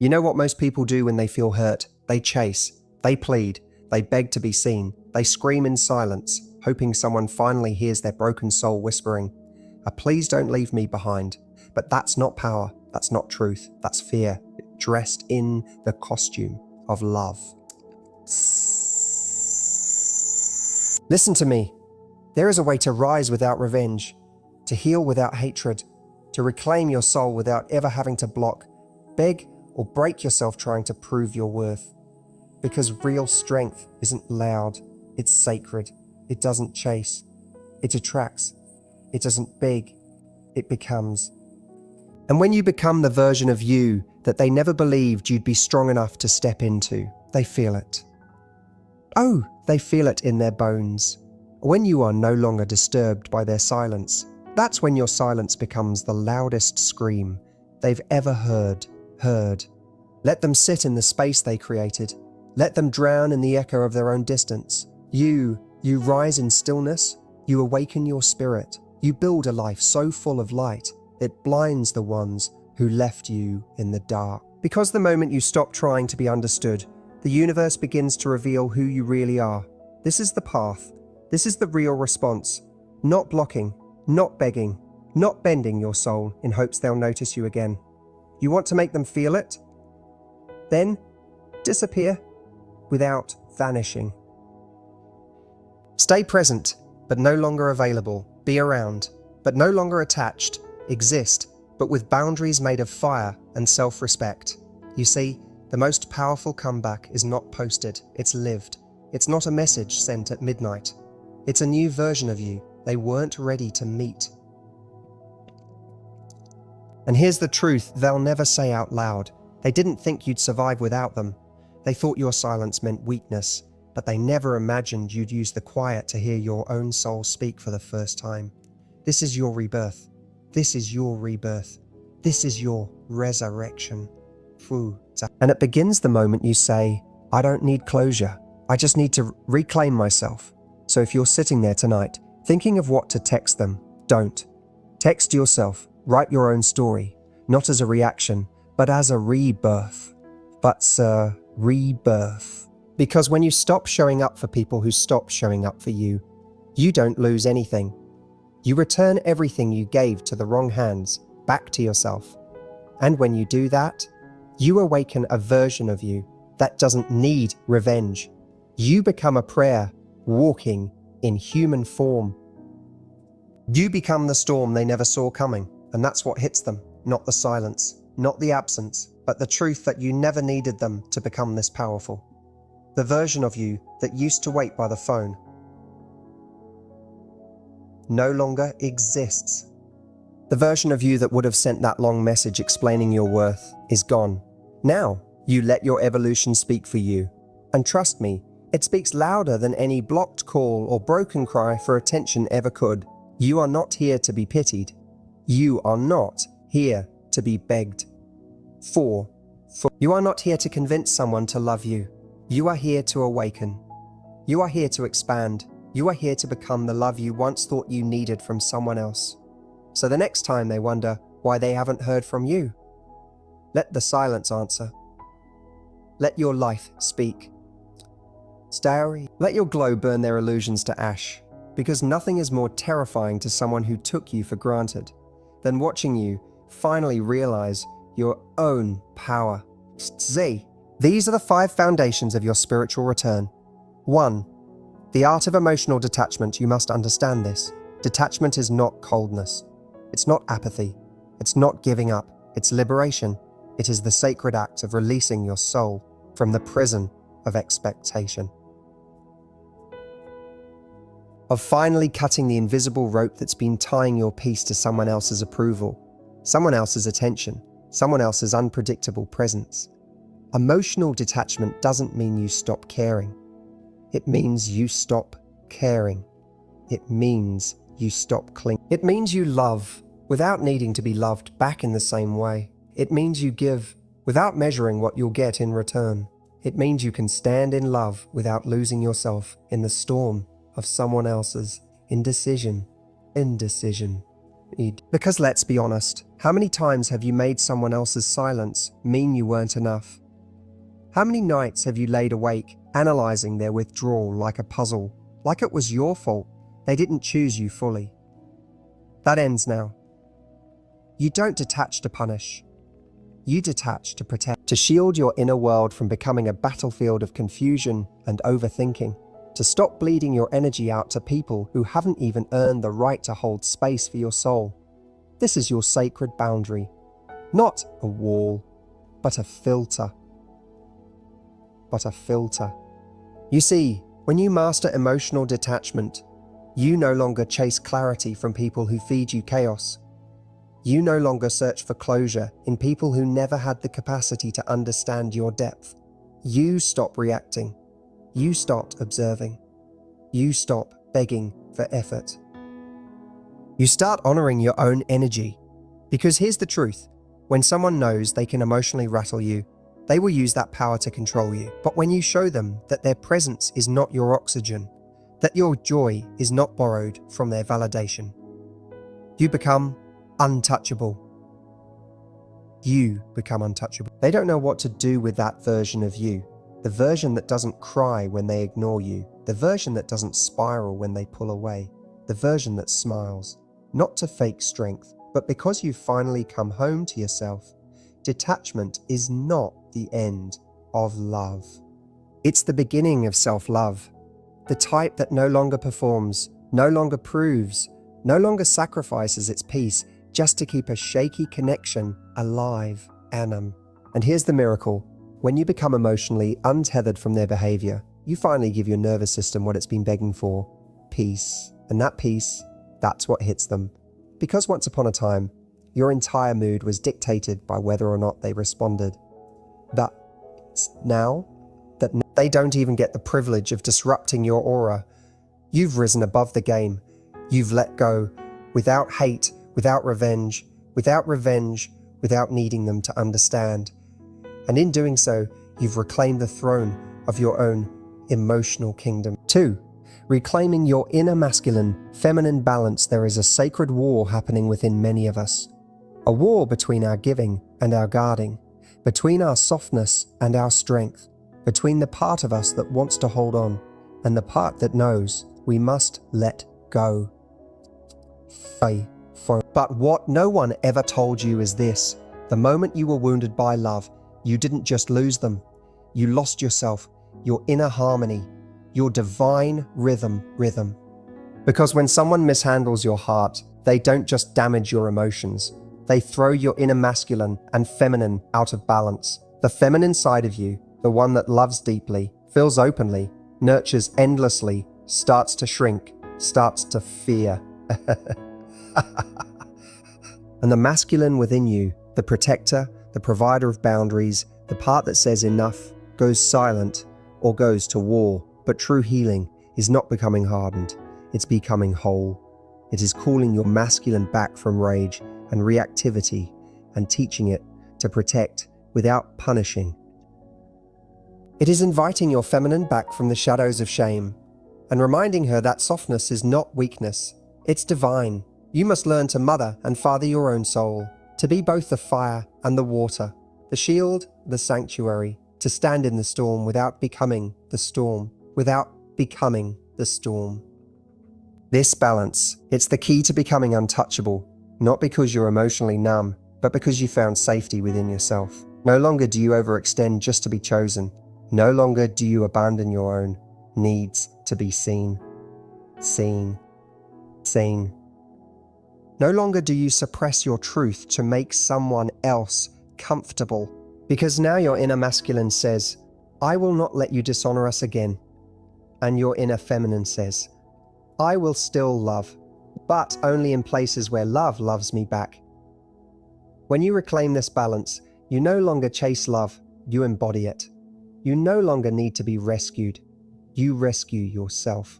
You know what most people do when they feel hurt? They chase, they plead, they beg to be seen, they scream in silence, hoping someone finally hears their broken soul whispering, "Please don't leave me behind." But that's not power, that's not truth, that's fear, dressed in the costume of love. Listen to me. There is a way to rise without revenge, to heal without hatred, to reclaim your soul without ever having to block, beg, or break yourself trying to prove your worth. Because real strength isn't loud, it's sacred. It doesn't chase, it attracts. It doesn't beg, it becomes. And when you become the version of you that they never believed you'd be strong enough to step into, they feel it. Oh, they feel it in their bones. When you are no longer disturbed by their silence, that's when your silence becomes the loudest scream they've ever heard. Let them sit in the space they created. Let them drown in the echo of their own distance. You rise in stillness. You awaken your spirit. You build a life so full of light, it blinds the ones who left you in the dark. Because the moment you stop trying to be understood, the universe begins to reveal who you really are. This is the path. This is the real response. Not blocking, not begging, not bending your soul in hopes they'll notice you again. You want to make them feel it? Then disappear without vanishing. Stay present, but no longer available. Be around, but no longer attached. Exist, but with boundaries made of fire and self-respect. You see, the most powerful comeback is not posted, it's lived. It's not a message sent at midnight. It's a new version of you they weren't ready to meet. And here's the truth they'll never say out loud. They didn't think you'd survive without them. They thought your silence meant weakness, but they never imagined you'd use the quiet to hear your own soul speak for the first time. This is your rebirth. This is your rebirth. This is your resurrection. And it begins the moment you say, "I don't need closure. I just need to reclaim myself." So if you're sitting there tonight, thinking of what to text them, don't. Text yourself. Write your own story, not as a reaction, but as a rebirth. But sir, rebirth. Because when you stop showing up for people who stop showing up for you, you don't lose anything. You return everything you gave to the wrong hands back to yourself. And when you do that, you awaken a version of you that doesn't need revenge. You become a prayer walking in human form. You become the storm they never saw coming, and that's what hits them, not the silence, not the absence, but the truth that you never needed them to become this powerful. The version of you that used to wait by the phone no longer exists. The version of you that would have sent that long message explaining your worth is gone. Now, you let your evolution speak for you. And trust me, it speaks louder than any blocked call or broken cry for attention ever could. You are not here to be pitied. You are not here to be begged for. You are not here to convince someone to love you. You are here to awaken. You are here to expand. You are here to become the love you once thought you needed from someone else. So the next time they wonder why they haven't heard from you, let the silence answer. Let your life speak. Starry, let your glow burn their illusions to ash, because nothing is more terrifying to someone who took you for granted than watching you finally realize your own power. These are the 5 foundations of your spiritual return. 1. The art of emotional detachment. You must understand this. Detachment is not coldness. It's not apathy. It's not giving up. It's liberation. It is the sacred act of releasing your soul from the prison of expectation. Of finally cutting the invisible rope that's been tying your peace to someone else's approval, someone else's attention, someone else's unpredictable presence. Emotional detachment doesn't mean you stop caring. It means you stop caring. It means you stop clinging. It means you love without needing to be loved back in the same way. It means you give without measuring what you'll get in return. It means you can stand in love without losing yourself in the storm of someone else's indecision. Because let's be honest, how many times have you made someone else's silence mean you weren't enough? How many nights have you laid awake, analysing their withdrawal like a puzzle, like it was your fault they didn't choose you fully? That ends now. You don't detach to punish. You detach to protect, to shield your inner world from becoming a battlefield of confusion and overthinking, to stop bleeding your energy out to people who haven't even earned the right to hold space for your soul. This is your sacred boundary, not a wall, but a filter. You see, when you master emotional detachment, you no longer chase clarity from people who feed you chaos. You no longer search for closure in people who never had the capacity to understand your depth. You stop reacting. You stop observing. You stop begging for effort. You start honoring your own energy. Because here's the truth. When someone knows they can emotionally rattle you, they will use that power to control you. But when you show them that their presence is not your oxygen, that your joy is not borrowed from their validation, you become untouchable. You become untouchable. They don't know what to do with that version of you. The version that doesn't cry when they ignore you. The version that doesn't spiral when they pull away. The version that smiles, not to fake strength, but because you've finally come home to yourself. Detachment is not the end of love. It's the beginning of self-love. The type that no longer performs, no longer proves, no longer sacrifices its peace just to keep a shaky connection alive, And here's the miracle. When you become emotionally untethered from their behavior, you finally give your nervous system what it's been begging for, peace. And that peace, that's what hits them. Because once upon a time, your entire mood was dictated by whether or not they responded. But now that they don't even get the privilege of disrupting your aura, you've risen above the game. You've let go without hate, without revenge, without needing them to understand. And in doing so, you've reclaimed the throne of your own emotional kingdom. 2. Reclaiming your inner masculine, feminine balance. There is a sacred war happening within many of us. A war between our giving and our guarding, between our softness and our strength, between the part of us that wants to hold on and the part that knows we must let go. But what no one ever told you is this: the moment you were wounded by love, you didn't just lose them. You lost yourself, your inner harmony, your divine rhythm. Because when someone mishandles your heart, they don't just damage your emotions. They throw your inner masculine and feminine out of balance. The feminine side of you, the one that loves deeply, feels openly, nurtures endlessly, starts to shrink, starts to fear. And the masculine within you, the protector, the provider of boundaries, the part that says enough, goes silent or goes to war. But true healing is not becoming hardened, it's becoming whole. It is calling your masculine back from rage and reactivity and teaching it to protect without punishing. It is inviting your feminine back from the shadows of shame and reminding her that softness is not weakness, it's divine. You must learn to mother and father your own soul, to be both the fire and the water, the shield, the sanctuary, to stand in the storm without becoming the storm, This balance, it's the key to becoming untouchable, not because you're emotionally numb, but because you found safety within yourself. No longer do you overextend just to be chosen. No longer do you abandon your own needs to be seen. No longer do you suppress your truth to make someone else comfortable, because now your inner masculine says, I will not let you dishonor us again. And your inner feminine says, I will still love, but only in places where love loves me back. When you reclaim this balance, you no longer chase love, you embody it. You no longer need to be rescued, you rescue yourself.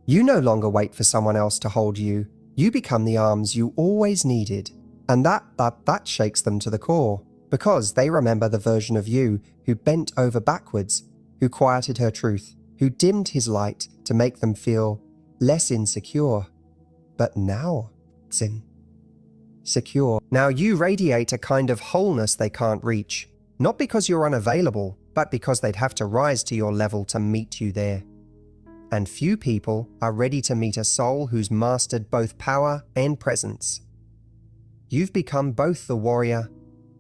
You no longer wait for someone else to hold you, you become the arms you always needed. And that shakes them to the core, because they remember the version of you who bent over backwards, who quieted her truth, who dimmed his light to make them feel less insecure. But now, in, secure. Now you radiate a kind of wholeness they can't reach, not because you're unavailable, but because they'd have to rise to your level to meet you there. And few people are ready to meet a soul who's mastered both power and presence. You've become both the warrior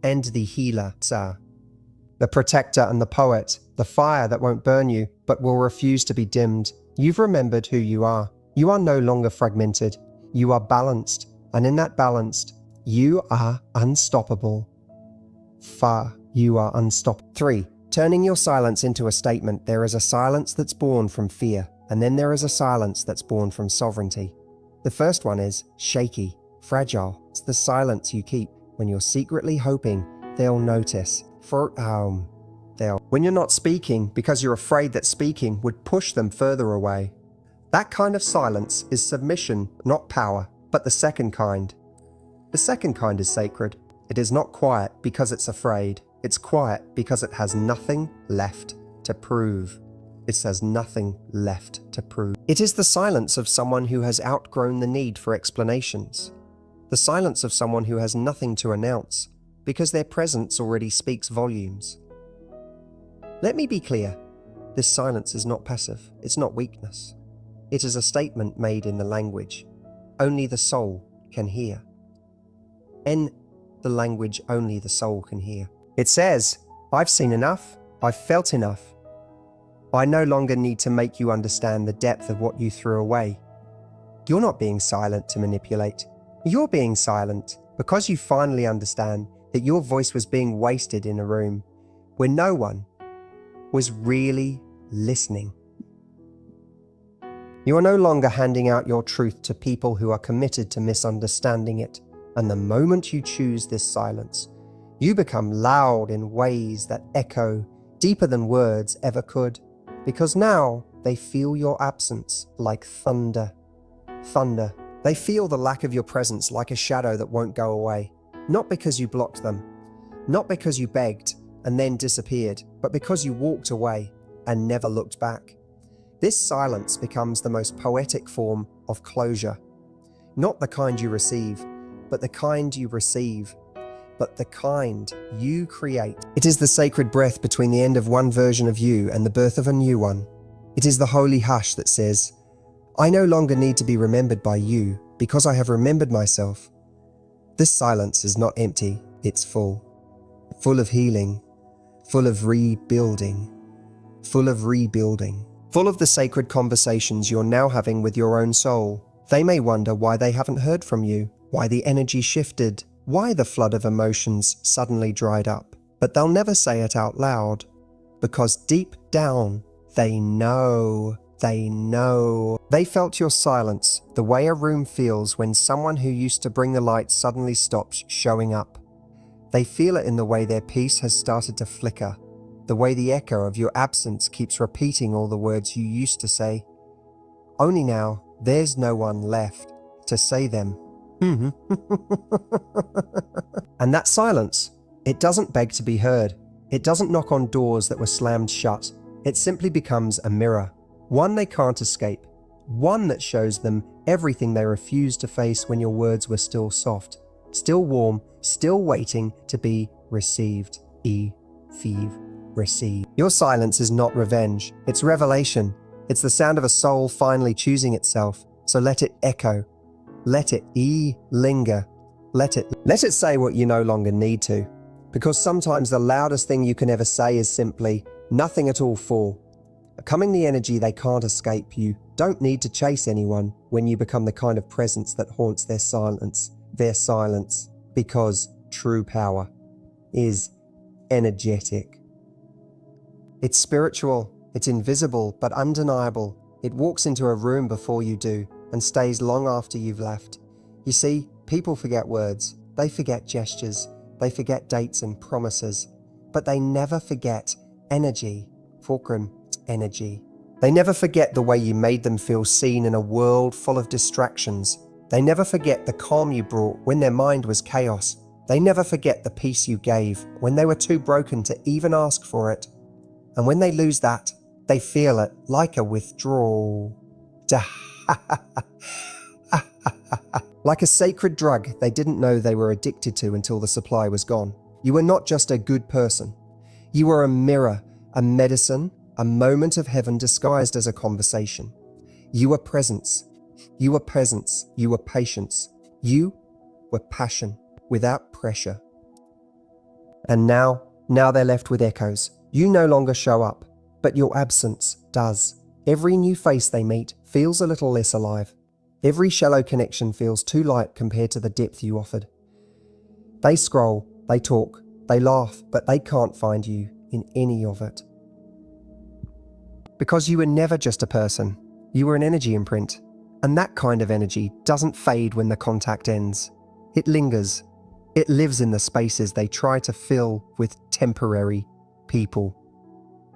and the healer, sir. The protector and the poet, the fire that won't burn you, but will refuse to be dimmed. You've remembered who you are. You are no longer fragmented. You are balanced, and in that balanced, you are unstoppable. You are unstoppable. 3. Turning your silence into a statement. There is a silence that's born from fear, and then there is a silence that's born from sovereignty. The first one is shaky, fragile. It's the silence you keep when you're secretly hoping they'll notice. When you're not speaking because you're afraid that speaking would push them further away. That kind of silence is submission, not power, but the second kind. The second kind is sacred. It is not quiet because it's afraid. It's quiet because it has nothing left to prove. It has nothing left to prove. It is the silence of someone who has outgrown the need for explanations. The silence of someone who has nothing to announce, because their presence already speaks volumes. Let me be clear. This silence is not passive. It's not weakness. It is a statement made in the language only the soul can hear. In the language only the soul can hear. It says, I've seen enough. I've felt enough. I no longer need to make you understand the depth of what you threw away. You're not being silent to manipulate. You're being silent because you finally understand that your voice was being wasted in a room where no one was really listening. You are no longer handing out your truth to people who are committed to misunderstanding it, and the moment you choose this silence, you become loud in ways that echo deeper than words ever could, because now they feel your absence like thunder. Thunder. They feel the lack of your presence like a shadow that won't go away. Not because you blocked them, not because you begged and then disappeared, but because you walked away and never looked back. This silence becomes the most poetic form of closure. Not the kind you receive, but the kind you receive, but the kind you create. It is the sacred breath between the end of one version of you and the birth of a new one. It is the holy hush that says, I no longer need to be remembered by you because I have remembered myself. This silence is not empty, it's full. Full of healing, full of rebuilding, full of rebuilding. Full of the sacred conversations you're now having with your own soul. They may wonder why they haven't heard from you, why the energy shifted, why the flood of emotions suddenly dried up. But they'll never say it out loud, because deep down, they know. They felt your silence, the way a room feels when someone who used to bring the light suddenly stops showing up. They feel it in the way their peace has started to flicker, the way the echo of your absence keeps repeating all the words you used to say. Only now, there's no one left to say them. And that silence, it doesn't beg to be heard. It doesn't knock on doors that were slammed shut. It simply becomes a mirror, one they can't escape, one that shows them everything they refused to face when your words were still soft, still warm, still waiting to be received. Receive. Your silence is not revenge, it's revelation. It's the sound of a soul finally choosing itself. So let it echo. Let it linger. Let it say what you no longer need to. Because sometimes the loudest thing you can ever say is simply, nothing at all for. Becoming the energy they can't escape, you don't need to chase anyone when you become the kind of presence that haunts their silence. Because true power is energetic. It's spiritual, it's invisible, but undeniable. It walks into a room before you do and stays long after you've left. You see, people forget words, they forget gestures, they forget dates and promises, but they never forget energy. Fulcrum, energy. They never forget the way you made them feel seen in a world full of distractions. They never forget the calm you brought when their mind was chaos. They never forget the peace you gave when they were too broken to even ask for it. And when they lose that, they feel it like a withdrawal. Like a sacred drug they didn't know they were addicted to until the supply was gone. You were not just a good person. You were a mirror, a medicine, a moment of heaven disguised as a conversation. You were presence. You were presence. You were patience. You were passion without pressure. And now they're left with echoes. You no longer show up, but your absence does. Every new face they meet feels a little less alive. Every shallow connection feels too light compared to the depth you offered. They scroll, they talk, they laugh, but they can't find you in any of it. Because you were never just a person, you were an energy imprint. And that kind of energy doesn't fade when the contact ends. It lingers. It lives in the spaces they try to fill with temporary people.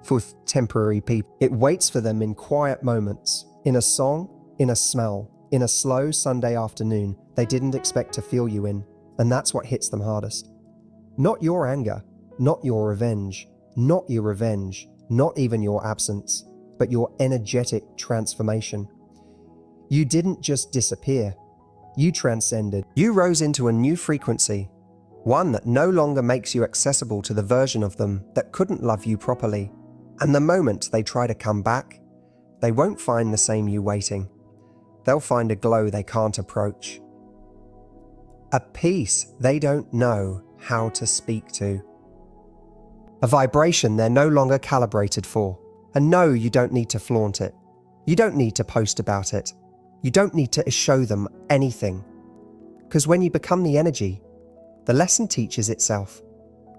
It waits for them in quiet moments, in a song, in a smell, in a slow Sunday afternoon they didn't expect to feel you in, and that's what hits them hardest. Not your anger, not your revenge, not even your absence, but your energetic transformation. You didn't just disappear, you transcended. You rose into a new frequency, one that no longer makes you accessible to the version of them that couldn't love you properly. And the moment they try to come back, they won't find the same you waiting. They'll find a glow they can't approach. A peace they don't know how to speak to. A vibration they're no longer calibrated for. And no, you don't need to flaunt it. You don't need to post about it. You don't need to show them anything. Because when you become the energy, the lesson teaches itself.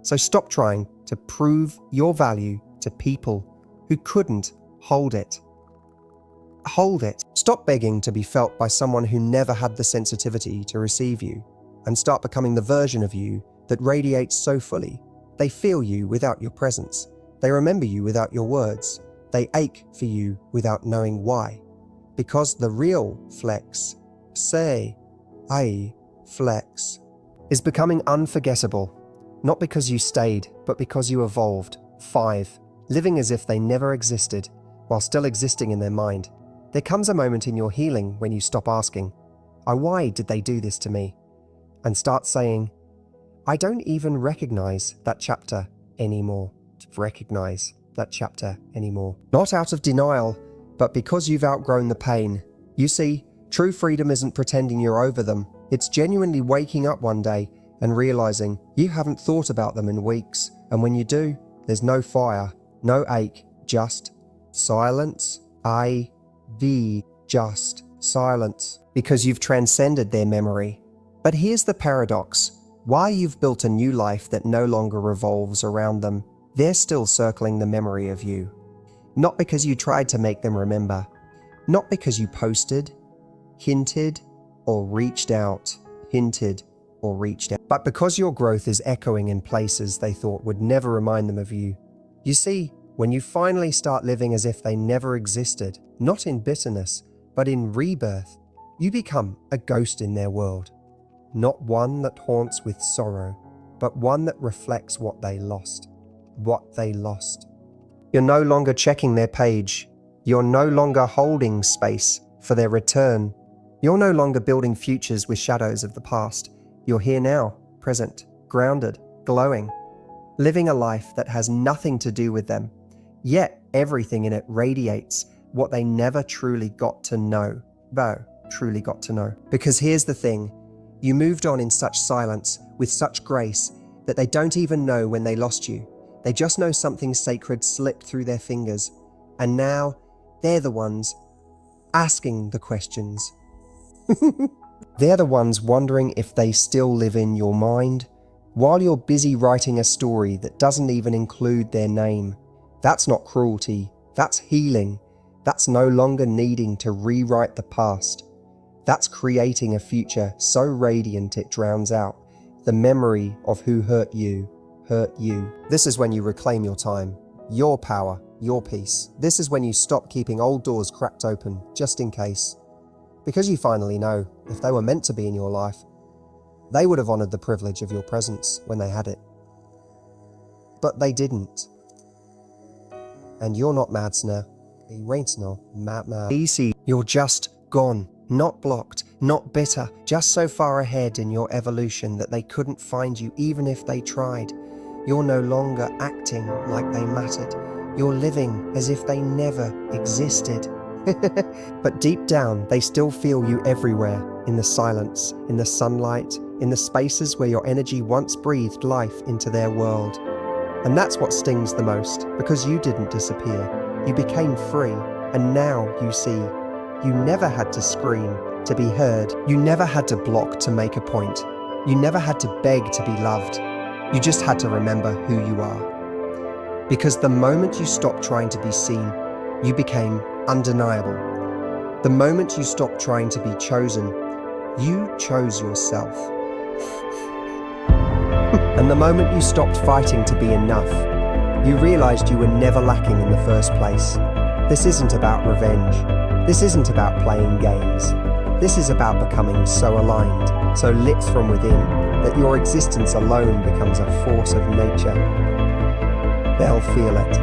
So stop trying to prove your value to people who couldn't hold it. Hold it. Stop begging to be felt by someone who never had the sensitivity to receive you, and start becoming the version of you that radiates so fully. They feel you without your presence. They remember you without your words. They ache for you without knowing why. Because the real flex, flex, is becoming unforgettable. Not because you stayed, but because you evolved. 5. Living as if they never existed, while still existing in their mind. There comes a moment in your healing when you stop asking, why did they do this to me? And start saying, I don't even recognize that chapter anymore. Not out of denial, but because you've outgrown the pain. You see, true freedom isn't pretending you're over them. It's genuinely waking up one day and realizing you haven't thought about them in weeks. And when you do, there's no fire, no ache, just silence. Just silence. Because you've transcended their memory. But here's the paradox. Why you've built a new life that no longer revolves around them, they're still circling the memory of you. Not because you tried to make them remember. Not because you posted, hinted, or reached out. But because your growth is echoing in places they thought would never remind them of you. You see, when you finally start living as if they never existed, not in bitterness, but in rebirth, you become a ghost in their world. Not one that haunts with sorrow, but one that reflects what they lost. You're no longer checking their page. You're no longer holding space for their return. You're no longer building futures with shadows of the past. You're here now, present, grounded, glowing, living a life that has nothing to do with them, yet everything in it radiates what they never truly got to know. Because here's the thing, you moved on in such silence, with such grace, that they don't even know when they lost you. They just know something sacred slipped through their fingers, and now they're the ones asking the questions. They're the ones wondering if they still live in your mind, while you're busy writing a story that doesn't even include their name. That's not cruelty, that's healing. That's no longer needing to rewrite the past. That's creating a future so radiant it drowns out the memory of who hurt you. This is when you reclaim your time, your power, your peace. This is when you stop keeping old doors cracked open, just in case. Because you finally know, if they were meant to be in your life, they would have honored the privilege of your presence when they had it. But they didn't. And you're not mad now. Mad. Easy. You're just gone, not blocked, Not bitter, just so far ahead in your evolution that they couldn't find you even if they tried. You're no longer acting like they mattered. You're living as if they never existed. But deep down, they still feel you everywhere, in the silence, in the sunlight, in the spaces where your energy once breathed life into their world. And that's what stings the most, because you didn't disappear. You became free, and now you see. You never had to scream to be heard. You never had to block to make a point. You never had to beg to be loved. You just had to remember who you are. Because the moment you stopped trying to be seen, you became undeniable. The moment you stopped trying to be chosen, you chose yourself. And the moment you stopped fighting to be enough, you realized you were never lacking in the first place. This isn't about revenge. This isn't about playing games. This is about becoming so aligned, so lit from within, that your existence alone becomes a force of nature. They'll feel it.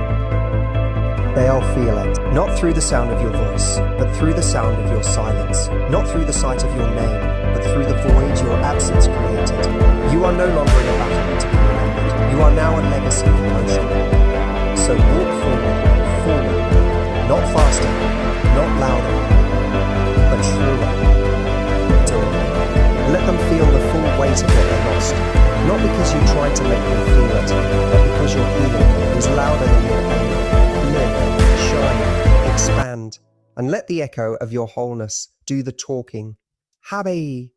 They'll feel it. Not through the sound of your voice, but through the sound of your silence. Not through the sight of your name, but through the void your absence created. You are no longer in a battle to be remembered. You are now a legacy in motion. So walk forward, forward. Not faster, not louder, but truer. Let them feel the full weight of what they lost. Not because you tried to make them feel it, but because your healing was louder than your pain. Live, shine, expand, and let the echo of your wholeness do the talking. Happy.